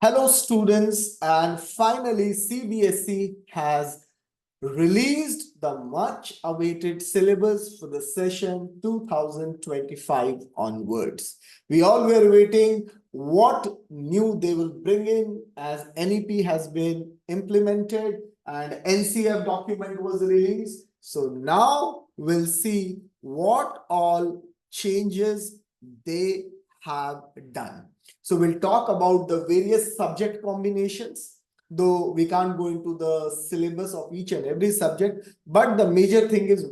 Hello, students, and finally, CBSE has released the much awaited syllabus for the session 2025 onwards. We all were waiting what new they will bring in as NEP has been implemented and NCF document was released. So now we'll see what all changes they have done. So we'll talk about the various subject combinations, though we can't go into the syllabus of each and every subject, but the major thing is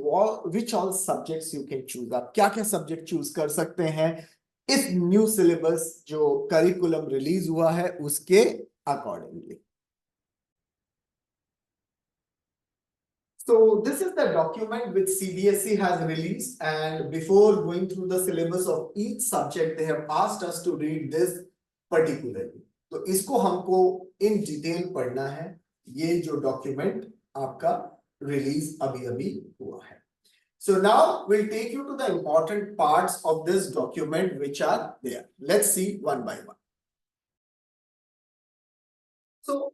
which all subjects you can choose. आप क्या क्या subject choose कर सकते हैं इस new syllabus जो curriculum release हुआ है उसके accordingly. So this is the document which CBSE has released, and before going through the syllabus of each subject, they have asked us to read this particularly. तो इसको हमको in detail पढ़ना है. ये जो document आपका release अभी हुआ है. So now we'll take you to the important parts of this document which are there. Let's see one by one. So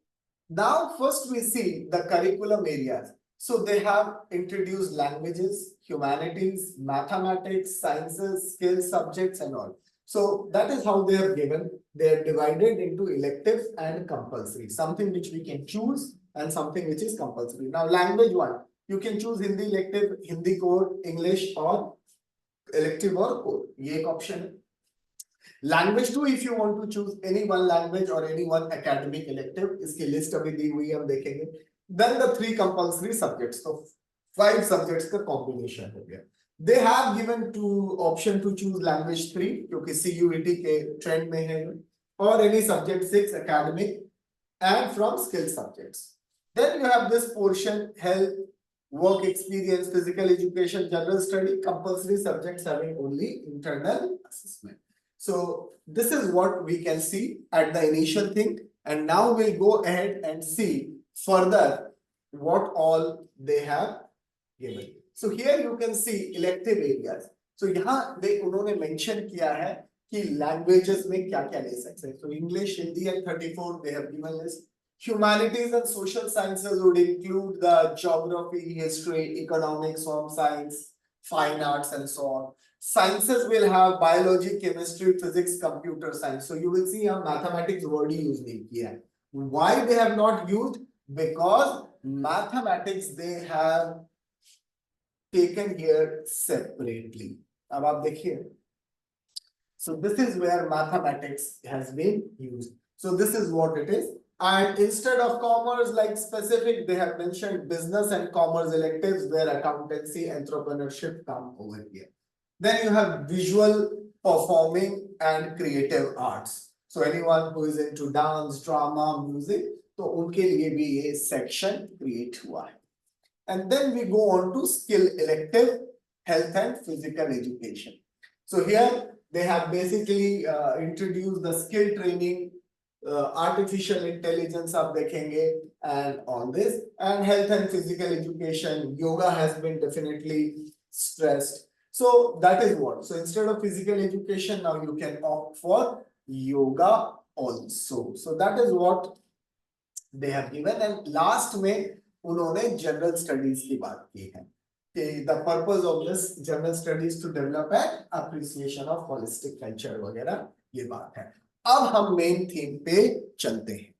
now first we see the curriculum areas. So they have introduced languages, humanities, mathematics, sciences, skills subjects and all. So that is how they have given. They are divided into elective and compulsory, something which we can choose and something which is compulsory. Now language one, you can choose Hindi elective, Hindi core, English or elective or core. ये एक option है. Language 2, if you want to choose any one language or any one academic elective, इसकी list अभी दी हुई है हम देखेंगे. Then the 3 compulsory subjects, so 5 subjects का combination हो गया. They have given 2 option to choose language 3 क्योंकि CUET के trend में है, or any subject 6 academic and from skill subjects. Then you have this portion health, work experience, physical education, general study, compulsory subjects having only internal assessment. So this is what we can see at the initial thing, and now we'll go ahead and see further what all they have given. So here you can see elective areas. So यहाँ उन्होंने mention किया है कि languages में क्या-क्या ले सकते हैं. So English, Hindi and 34 they have given list. Humanities and social sciences would include the geography, history, economics, home science, fine arts and so on. Sciences will have biology, chemistry, physics, computer science. So you will see here mathematics word he use नहीं किया है. Why they have not used? Because mathematics they have taken here separately. अब आप देखिए. So this is where mathematics has been used. So this is what it is. And instead of commerce like specific, they have mentioned business and commerce electives where accountancy, entrepreneurship come over here. Then you have visual, performing and creative arts. So anyone who is into dance, drama, music, तो उनके लिए भी ये section create हुआ है. And then we go on to skill elective, health and physical education. So here they have basically introduced the skill training, artificial intelligence आप देखेंगे and all this, and health and physical education. Yoga has been definitely stressed. So that is what. So instead of physical education, now you can opt for yoga also. So that is what they have given. And last में उन्होंने general studies की बात की है. The purpose of this general studies to develop an appreciation of holistic culture वगैरह ये बात है. अब हम main theme पे चलते हैं.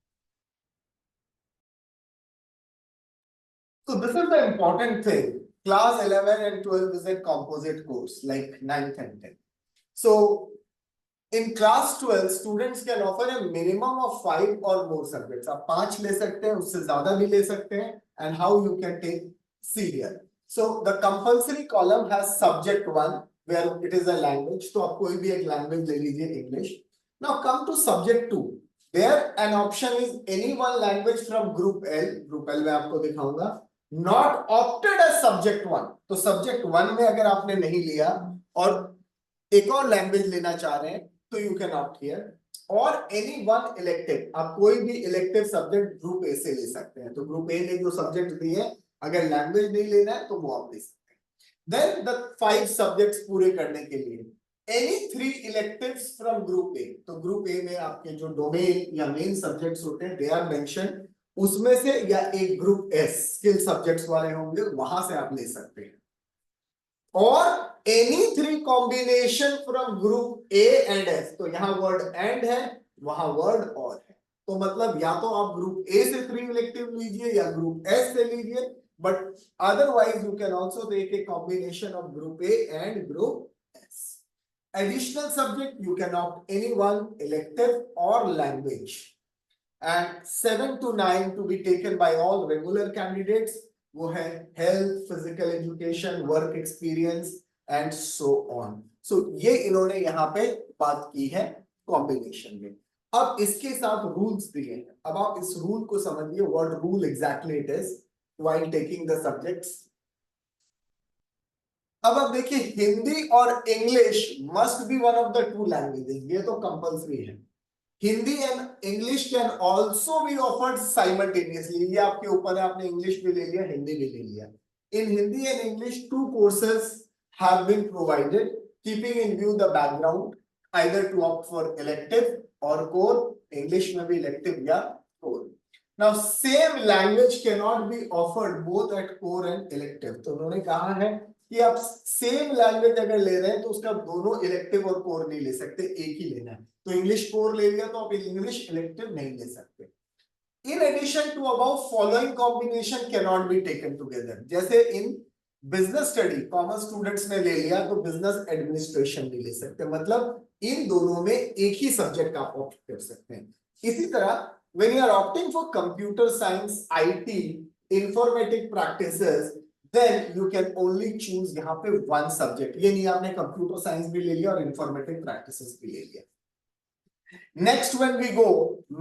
So this is the important thing. Class 11 and 12 is a composite course like 9th and 10th. So in class 12, students can offer a minimum of 5 or more subjects. आप 5 ले सकते हैं, उससे ज़्यादा भी ले सकते हैं. And how you can take serial. So the compulsory column has subject 1 where it is a language. तो आप कोई भी एक language ले लीजिए English. Now come to subject 2. There an option is any one language from group L. Group L में आपको दिखाऊंगा. Not opted as subject 1. तो subject 1 में अगर आपने नहीं लिया और एक और language लेना चाह रहे हैं तो you can opt here. Or any one elective. आप कोई भी elective subject group A से ले सकते हैं. तो group A ने जो subject दिए अगर language नहीं लेना है तो वो आप ले सकते हैं. Then the 5 subjects पूरे करने के लिए any 3 electives from group A, तो ग्रुप ए में आपके जो डोमेन या मेन सब्जेक्ट्स होते हैं दे आर मेंशन, उसमें से या एक ग्रुप एस स्किल सब्जेक्ट्स वाले होंगे, वहां से आप ले सकते हैं। और any 3 combination from group A and S, तो यहां वर्ड एंड है, वहां वर्ड और है, तो मतलब या तो आप ग्रुप ए से 3 इलेक्टिव लीजिए या ग्रुप एस से लीजिए, but otherwise you can also take a combination of group A and group S. Additional subject, you can opt any one, elective or language. And 7 to 9 to be taken by all regular candidates, वो है health, physical education, work experience and so on. So ये इन्होंने यहाँ पे बात की है combination में। अब इसके साथ rules दिए हैं, अब आप इस rule को समझिए, what rule exactly it is while taking the subjects। अब आप देखिए, हिंदी और English must be one of the 2 languages, ये तो कंपल्सरी है। Hindi and English can also be offered simultaneously, ये आपके ऊपर है, आपने इंग्लिश भी ले लिया, हिंदी भी ले लिया। In Hindi and English 2 courses have been provided, keeping in view the background, either to opt for elective और कोर, इंग्लिश में भी इलेक्टिव या core. Now same language cannot be offered both at core and elective, तो उन्होंने कहा है कि आप सेम लैंग्वेज अगर ले रहे हैं तो उसका दोनों इलेक्टिव और कोर नहीं ले सकते, एक ही लेना है। तो इंग्लिश कोर ले लिया तो आप इंग्लिश इलेक्टिव नहीं ले सकते। In addition to about following combination cannot be taken together, जैसे in business study commerce students ने ले लिया तो बिजनेस एडमिनिस्ट्रेशन नहीं ले सकते, मतलब इन दोनों में एक ही सब्जेक्ट आप ऑप्ट कर सकते हैं। इसी तरह when you are opting for computer science, IT, informatic practices, then you can only choose यहाँ पे one subject, ये नहीं आपने कंप्यूटर साइंस भी ले लिया और इंफॉर्मेटिक प्रैक्टिसेस भी ले लिया। Next when we go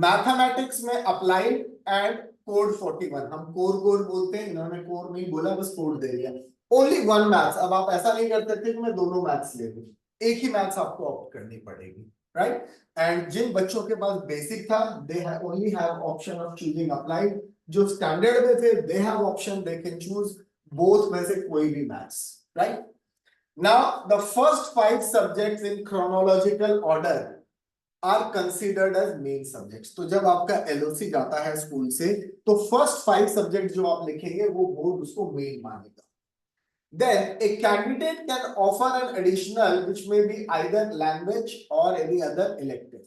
mathematics में अप्लाइड एंड कोड 41, हम कोर बोलते हैं, इन्होंने कोर नहीं बोला, बस कोड दे दिया। ओनली वन मैथ्स, अब आप ऐसा नहीं कर सकते कि मैं दोनों मैथ्स ले लूं, एक ही मैथ्स आपको ऑप्ट करनी पड़ेगी, राइट। एंड जिन बच्चों के पास बेसिक था they only have option of choosing applied, जो स्टैंडर्ड में थे they have option they can choose both में से कोई भी maths, right. Now the first 5 subjects in chronological order are considered as main subjects, तो जब आपका एलओसी जाता है स्कूल से तो फर्स्ट 5 सब्जेक्ट जो आप लिखेंगे वो बोर्ड उसको मेन मानेगा। Then a candidate can offer an additional which may be either language or any other elective,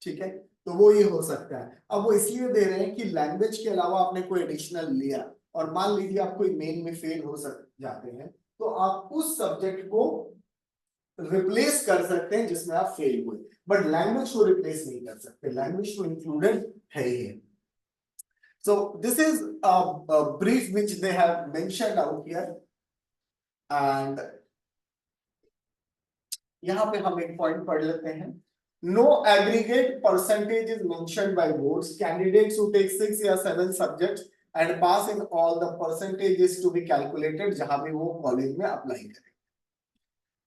ठीक है, तो वो ये हो सकता है। अब वो इसलिए दे रहे हैं कि लैंग्वेज के अलावा आपने कोई एडिशनल लिया और मान लीजिए आप कोई मेन में फेल हो जाते हैं तो आप उस सब्जेक्ट को रिप्लेस कर सकते हैं जिसमें आप फेल हुए, बट लैंग्वेज को रिप्लेस नहीं कर सकते, लैंग्वेज तो इंक्लूडेड है ही। So this is a brief which they have mentioned out here, and यहां पे हम एक पॉइंट पढ़ लेते हैं। No aggregate percentage is mentioned by boards. Candidates who take 6 या 7 subjects and pass in all the percentages to be calculated जहां भी वो कॉलेज में अप्लाई करें।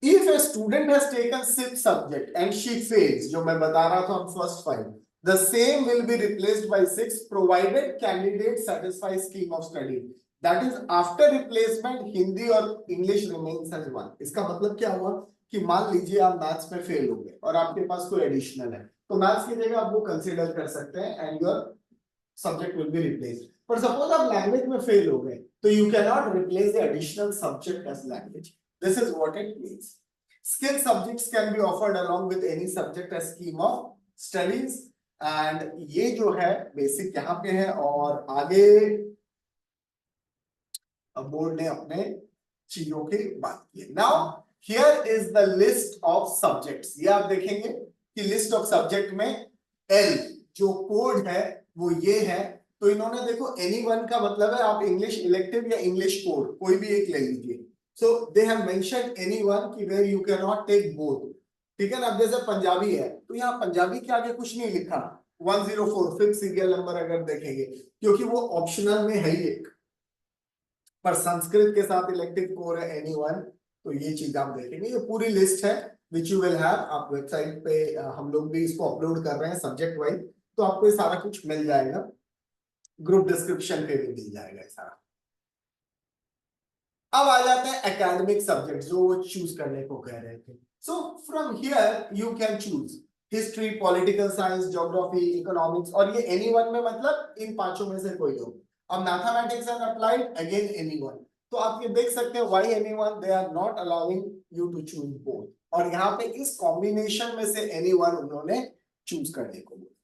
If a student has taken 6 subject and she fails, जो मैं बता रहा था first 5, the same will be replaced by 6 provided candidate satisfy scheme of study. That is after replacement Hindi और इंग्लिश remains as one. इसका मतलब क्या हुआ कि मान लीजिए आप मैथ्स में फेल हो गए और आपके पास कोई एडिशनल है तो मैथ्स की जगह आप वो कंसीडर कर सकते हैं and your subject will be replaced. पर सपोज आप लैंग्वेज में फेल हो गए तो you can not replace the additional subject as language. This is what it means. Skill subjects can be offered along with any subject as scheme of studies, and ये जो है basic यहाँ पे है और आगे बोर्ड ने अपने चीजों की बात की। Now here is the list of subjects, ये आप देखेंगे कि लिस्ट ऑफ सब्जेक्ट में एल जो कोड है वो ये है, तो इन्होंने देखो एनी वन का मतलब है आप इंग्लिश इलेक्टिव या इंग्लिश कोड कोई भी एक ले लीजिए। So they have mentioned anyone कि where you cannot take both, ठीक है ना। अब जैसे पंजाबी है तो यहाँ पंजाबी के आगे कुछ नहीं लिखा, 104 फिक्स सीरियल नंबर अगर देखेंगे क्योंकि वो ऑप्शनल में है ही एक, पर संस्कृत के साथ इलेक्टिव कोर है एनीवन, तो ये चीज आप देखेंगे। ये पूरी लिस्ट है विच यू विल हैव, आप वेबसाइट पे हम लोग भी इसको अपलोड कर रहे हैं सब्जेक्ट वाइज, तो आपको ये सारा कुछ मिल जाएगा, ग्रुप डिस्क्रिप्शन पे भी मिल जाएगा ये सारा। अब आ जाते हैं एकेडमिक सब्जेक्ट जो वो चूज करने को कह रहे थे। So from here you can choose history, political science, geography, economics, और ये एनीवन में मतलब इन पांचों में से कोई हो। अब mathematics and applied again anyone. तो आप ये देख सकते हैं why anyone, they are not allowing you to choose both, और यहाँ पे इस कॉम्बिनेशन में से एनीवन उन्होंने चूज करने को बोला।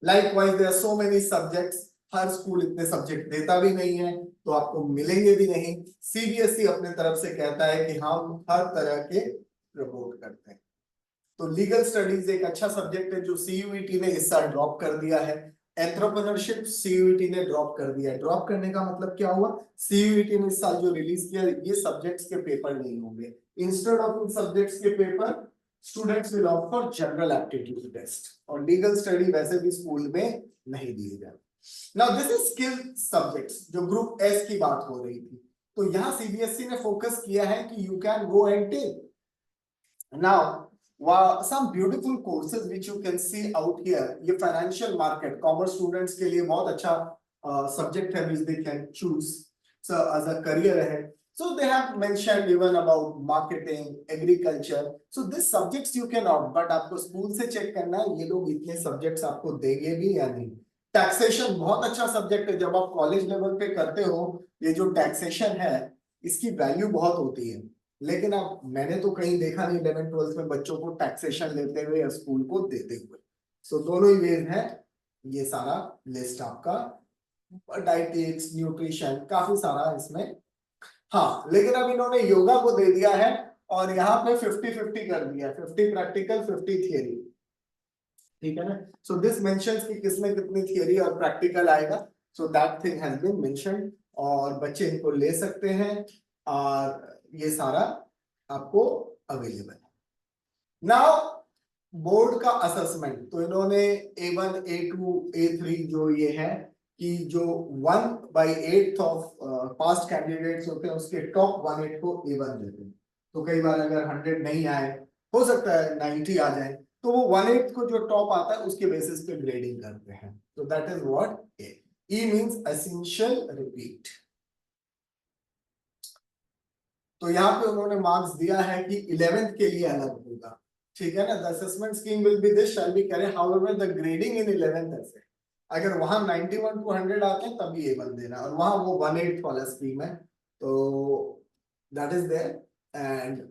Likewise there are so many subjects, हर स्कूल इतने सब्जेक्ट देता भी नहीं है, तो आपको मिलेंगे भी नहीं। सीबीएसई अपने तरफ से कहता है कि हम हर तरह के प्रमोट करते हैं। तो लीगल स्टडीज एक अच्छा सब्जेक्ट है जो सीयूईटी ने इस साल ड्रॉप कर दिया है। एंटरप्रेन्योरशिप सीयूईटी ने ड्रॉप कर दिया है। ड्रॉप करने का मतलब क्या हुआ, सीयूईटी ने इस साल जो रिलीज किया ये सब्जेक्ट्स के पेपर नहीं होंगे। इंस्टेड ऑफ इन सब्जेक्ट्स के paper students will opt for general aptitude test, और लीगल स्टडी वैसे भी स्कूल में नहीं दी जाए। Now this is skill subjects, जो ग्रुप एस की बात हो रही थी। तो यहाँ सीबीएसई ने फोकस किया है कि you can go and take now some beautiful courses which you can see out here. ये financial market commerce students के लिए बहुत अच्छा subject है which they can choose so as a career ahead. So they have mentioned even about marketing, agriculture. So these subjects you can opt, but आपको school से check करना है ये लोग इतने subjects आपको देंगे भी या नहीं। टैक्सेशन बहुत अच्छा सब्जेक्ट है, जब आप कॉलेज लेवल पे करते हो ये जो टैक्सेशन है इसकी वैल्यू बहुत होती है, लेकिन अब मैंने तो कहीं देखा नहीं 11th-12th में बच्चों को टैक्सेशन लेते हुए या स्कूल को देते हुए। सो दोनों ही वेज है। ये सारा लिस्ट आपका डाइटिक्स, न्यूट्रिशन, काफी सारा इसमें। हाँ, लेकिन अब इन्होंने योगा को दे दिया है और यहाँ पे 50-50 कर दिया, 50 प्रैक्टिकल 50 थियरी, ठीक है ना। सो दिस मेंशंस कि किसमें कितनी थियरी और प्रैक्टिकल आएगा। So that thing has been mentioned, और बच्चे इनको ले सकते हैं और ये सारा आपको अवेलेबल है। नाउ बोर्ड का असेसमेंट, तो इन्होंने A1, A2, A3 जो ये है कि जो 1/8 ऑफ पास्ट कैंडिडेट्स होते हैं उसके टॉप 1/8 को A1 देते हैं। तो कई बार अगर 100 नहीं आए, हो सकता है 90 आ जाए, तो वो 1/8 को जो टॉप आता है उसके बेसिस पे ग्रेडिंग करते हैं। तो that is what E means essential repeat. तो यहाँ पे उन्होंने मार्क्स दिया है कि 11th के लिए अलग होगा, ठीक है ना। The assessment scheme will be this shall be correct, however the grading in 11th ऐसे, अगर वहां 91 to 100 आते हैं तभी A1 देना, और वहां वो 1/8 वाला स्कीम है, तो that is there. And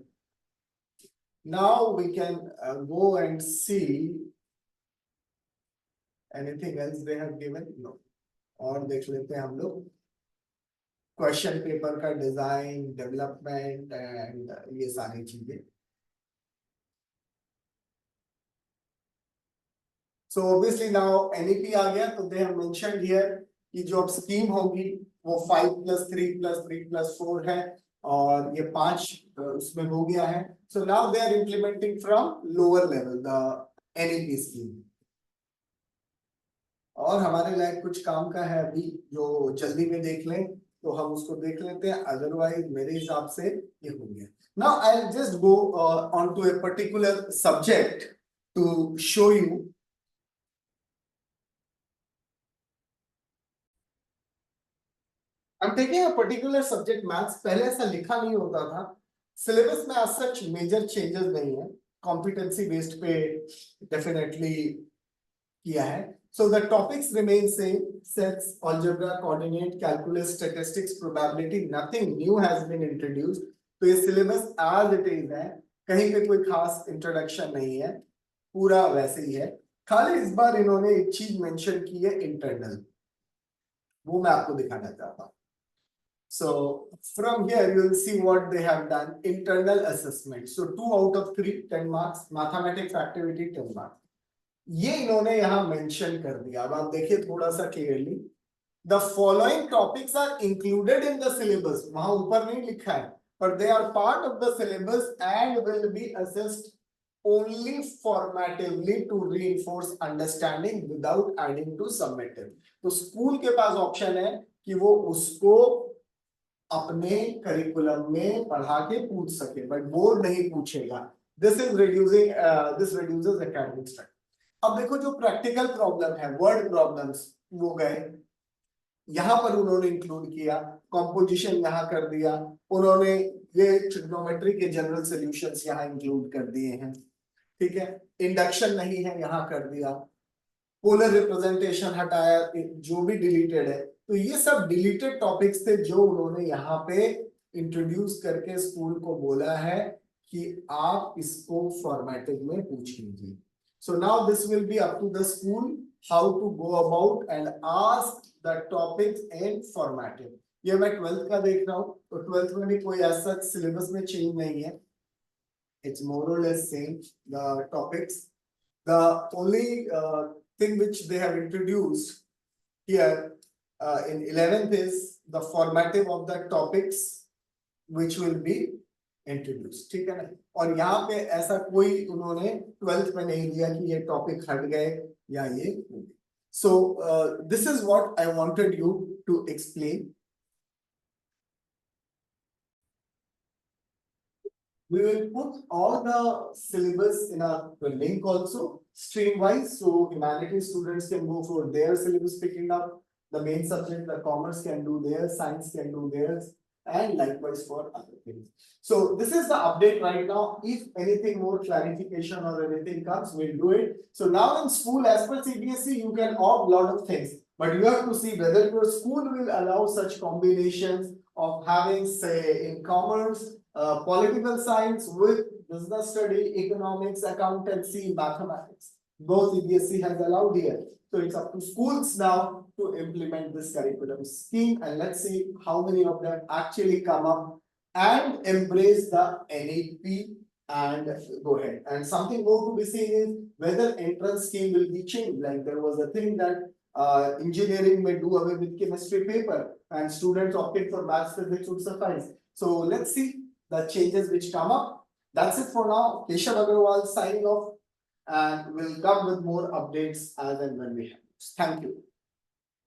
now we can go and see anything else they have given, no. और देख लेते हैं हम लोग क्वेश्चन पेपर का डिजाइन, डेवलपमेंट एंड ये सारी चीजें। सो ऑब्वियसली नाउ एनईपी आ गया, तो दे हैव मेंशन्ड हियर कि जो अब स्कीम होगी वो 5+3+3+4 है, और ये 5 उसमें हो गया है। So now they are implementing from lower level the NEP scheme. और हमारे लायक कुछ काम का है अभी जो जल्दी में देख लें तो हम उसको देख लेते हैं, अदरवाइज मेरे हिसाब से ये हो गया। Now I will just go on to a particular subject to show you. I'm taking a particular subject maths, पहले ऐसा लिखा नहीं होता था, सिलेबस में as such मेजर चेंजेस नहीं है, कॉम्पिटेंसी बेस्ड पे डेफिनेटली किया है। So the topics remain same: sets, algebra, coordinate, calculus, statistics, probability. Nothing new has been introduced. तो ये सिलेबस as it is है, कहीं पे कोई खास इंट्रोडक्शन नहीं है, पूरा वैसे ही है। खाली इस बार इन्होंने एक चीज मेंशन की है, इंटरनल, वो मैं आपको दिखाना चाहता हूँ। So from here you will see what they have done. Internal assessment. So 2 out of 3, 10 marks. Mathematics activity 10 marks. ये इन्होंने यहाँ मेंशन कर दिया। अब आप देखिए थोड़ा सा clearly, the following topics are included in the syllabus, वहां ऊपर नहीं लिखा है, पर they are part of the syllabus and will be assessed only formatively to reinforce understanding without adding to summative. तो स्कूल के पास ऑप्शन है कि वो उसको अपने करिकुलम में पढ़ा के पूछ सके, बट बोर्ड नहीं पूछेगा। This is reducing, this reduces academic stress. अब देखो जो प्रैक्टिकल प्रॉब्लम है, वर्ड प्रॉब्लम्स, वो गए यहां पर उन्होंने इंक्लूड किया, कॉम्पोजिशन यहां कर दिया उन्होंने, ये ट्रिग्नोमेट्री के जनरल सॉल्यूशंस यहाँ इंक्लूड कर दिए हैं, ठीक है। इंडक्शन नहीं है, यहाँ कर दिया। पोलर रिप्रेजेंटेशन हटाया, जो भी डिलीटेड है। तो ये सब डिलीटेड टॉपिक्स थे जो उन्होंने यहाँ पे इंट्रोड्यूस करके स्कूल को बोला है कि आप इसको फॉर्मेटेड में पूछ लीजिए। So now this will be up to the school how to go about and ask the topics in formatted. ये मैं 12th का देख रहा हूँ, तो 12th में भी कोई ऐसा सिलेबस में चेंज नहीं है। It's more or less same, the topics. The only thing which they have introduced here in 11th is the formative of the topics which will be introduced, ठीक है ना। और यहाँ पे ऐसा कोई उन्होंने 12th में नहीं दिया कि ये टॉपिक हट गए या ये। So this is what I wanted you to explain. We will put all the syllabus in a link also, stream wise, so humanities students can go for their syllabus picking up. The main subject, the commerce can do theirs, science can do theirs, and likewise for other things. So this is the update right now. If anything more clarification or anything comes, we'll do it. So now in school, as per CBSE, you can opt lot of things, but you have to see whether your school will allow such combinations of having, say, in commerce, political science with business study, economics, accountancy, mathematics. Both CBSE has allowed here. So it's up to schools now to implement this curriculum scheme, and let's see how many of them actually come up and embrace the NEP and go ahead. And something more to be seen is whether entrance scheme will be changed. Like there was a thing that engineering may do away with chemistry paper and students opted for maths, physics would suffice. So let's see the changes which come up. That's it for now. Keshav Agarwal signing off, and we'll come with more updates as and when we have. Thank you.